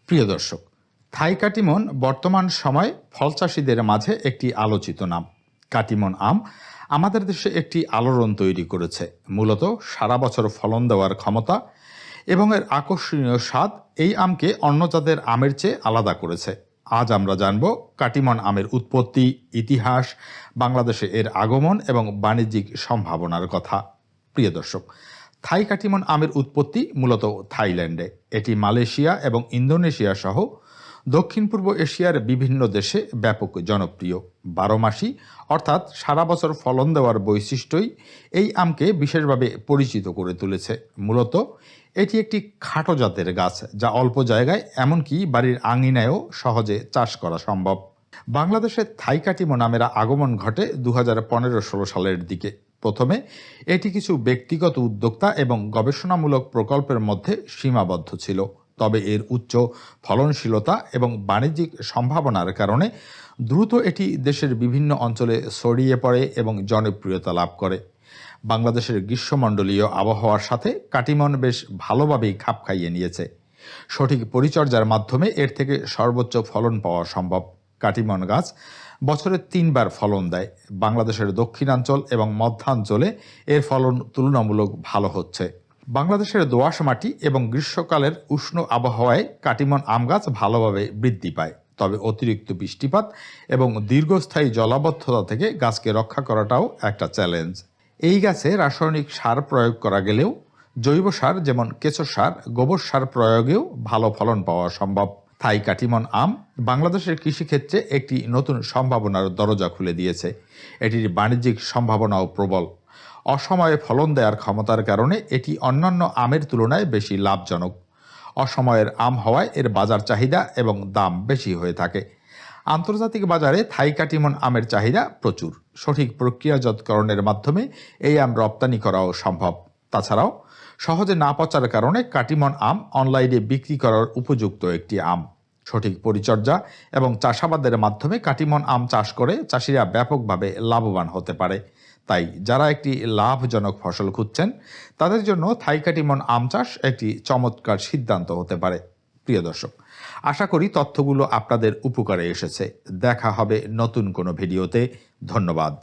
প্রিয় দর্শক, থাই কাটিমন বর্তমান সময়ে ফল চাষিদের মাঝে একটি আলোচিত নাম। কাটিমন আম আমাদের দেশে একটি আলোড়ন তৈরি করেছে। মূলত সারা বছর ফলন দেওয়ার ক্ষমতা এবং এর আকর্ষণীয় স্বাদ এই আমকে অন্য জাতের আমের চেয়ে আলাদা করেছে। আজ আমরা জানব কাটিমন আমের উৎপত্তি, ইতিহাস, বাংলাদেশে এর আগমন এবং বাণিজ্যিক সম্ভাবনার কথা। প্রিয় দর্শক, থাই কাটিমন আমের উৎপত্তি মূলত থাইল্যান্ডে। এটি মালয়েশিয়া এবং ইন্দোনেশিয়া সহ দক্ষিণ পূর্ব এশিয়ার বিভিন্ন দেশে ব্যাপক জনপ্রিয়। 12 মাসি অর্থাৎ সারা বছর ফলন দেওয়ার বৈশিষ্ট্যই এই আমকে বিশেষভাবে পরিচিত করে তুলেছে। মূলত এটি একটি খাটো জাতের গাছ, যা অল্প জায়গায় এমনকি বাড়ির আঙিনায়ও সহজে চাষ করা সম্ভব। বাংলাদেশে থাই কাটিমন আমের আগমন ঘটে 2015-16 সালের দিকে। প্রথমে এটি কিছু ব্যক্তিগত উদ্যোক্তা এবং গবেষণামূলক প্রকল্পের মধ্যে সীমাবদ্ধ ছিল, তবে এর উচ্চ ফলনশীলতা এবং বাণিজ্যিক সম্ভাবনার কারণে দ্রুত এটি দেশের বিভিন্ন অঞ্চলে ছড়িয়ে পড়ে এবং জনপ্রিয়তা লাভ করে। বাংলাদেশের গ্রীষ্মমণ্ডলীয় আবহাওয়ার সাথে কাটিমন বেশ ভালোভাবেই খাপ খাইয়ে নিয়েছে। সঠিক পরিচর্যার মাধ্যমে এর থেকে সর্বোচ্চ ফলন পাওয়া সম্ভব। কাটিমন গাছ বছরে 3 বার ফলন দেয়। বাংলাদেশের দক্ষিণাঞ্চল এবং মধ্যাঞ্চলে এর ফলন তুলনামূলক ভালো হচ্ছে। বাংলাদেশের দোআঁশ মাটি এবং গ্রীষ্মকালের উষ্ণ আবহাওয়ায় কাটিমন আম গাছ ভালোভাবে বৃদ্ধি পায়, তবে অতিরিক্ত বৃষ্টিপাত এবং দীর্ঘস্থায়ী জলাবদ্ধতা থেকে গাছকে রক্ষা করাটাও একটা চ্যালেঞ্জ। এই গাছে রাসায়নিক সার প্রয়োগ করা গেলেও জৈব সার যেমন কেঁচো সার, গোবর সার প্রয়োগেও ভালো ফলন পাওয়া সম্ভব। থাই কাটিমন আম বাংলাদেশের কৃষিক্ষেত্রে একটি নতুন সম্ভাবনার দরজা খুলে দিয়েছে। এটির বাণিজ্যিক সম্ভাবনাও প্রবল। অসময়ে ফলন দেওয়ার ক্ষমতার কারণে এটি অন্যান্য আমের তুলনায় বেশি লাভজনক। অসময়ের আম হওয়ায় এর বাজার চাহিদা এবং দাম বেশি হয়ে থাকে। আন্তর্জাতিক বাজারে থাই কাটিমন আমের চাহিদা প্রচুর। সঠিক প্রক্রিয়াজাতকরণের মাধ্যমে এই আম রপ্তানি করাও সম্ভব। তাছাড়াও সহজে না পচার কারণে কাটিমন আম অনলাইনে বিক্রি করার উপযুক্ত একটি আম। সঠিক পরিচর্যা এবং চাষাবাদের মাধ্যমে কাটিমন আম চাষ করে চাষিরা ব্যাপকভাবে লাভবান হতে পারে। তাই যারা একটি লাভজনক ফসল খুঁজছেন, তাদের জন্য থাই কাটিমন আম চাষ একটি চমৎকার সিদ্ধান্ত হতে পারে। প্রিয় দর্শক, আশা করি তথ্যগুলো আপনাদের উপকারে এসেছে। দেখা হবে নতুন কোনো ভিডিওতে। ধন্যবাদ।